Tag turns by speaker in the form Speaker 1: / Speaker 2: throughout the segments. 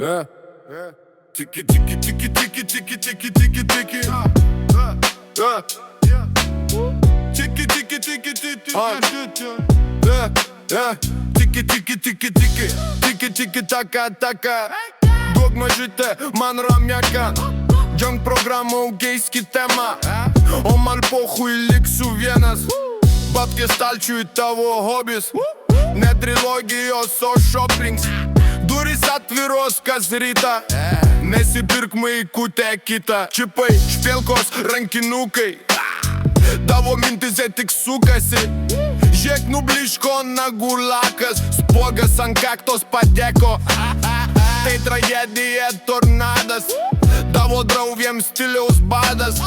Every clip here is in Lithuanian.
Speaker 1: Tiki tiki tiki tiki tiki tiki tiki tiki. Tiki tiki tiki tiki. Tiki tiki tiki tiki. Tiki tiki taka taka. Duok žite man ramjakan. Junk programą gejski tema. O man pochui liksiu vienas. Babkė stalčiui tavo hobis. Ne trilogijos, o shoppings. Durys atviros kas rytą. Nesipirk maikutę kitą. Čipai, špilkos, rankinukai. Tavo mintise tik sukasi. Žiek nubliško nagulakas. Spuogas ant kaktos padeko. Tai tragedija tornadas. Tavo draugėms stiliaus badas.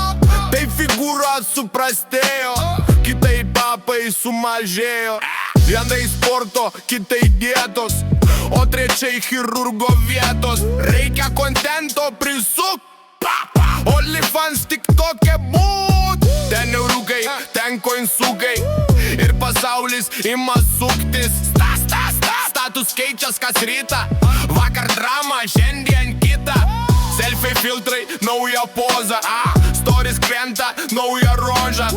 Speaker 1: Tai figūra suprastėjo. Kitai papai sumažėjo. Vienai sporto, kitai dietos. O trečiai chirurgo vietos. Reikia kontento prisuk. OnlyFans tik tokia būt. Ten euriukai, ten koinsukai. Ir pasaulis ima suktis. Status keičias kas rytą. Vakar drama, šiandien kita. Selfie filtrai, nauja poza. Stories krenta, nauja roža.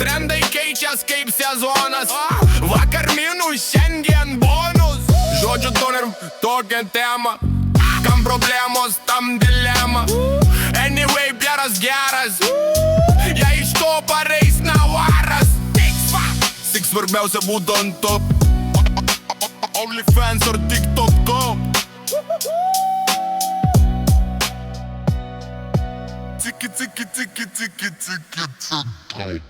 Speaker 1: Trendai keičias kaip sezonas. Vakar minus, šiandien bonus. Žodžiu turim tokią temą. Kam problemos, tam dilema. Anyway, plėras geras. Jei iš to pareis navaras. Tik svarbiausia būtų ant top. OnlyFans ar TikTok top. Tiki tiki tiki tiki tiki tiki.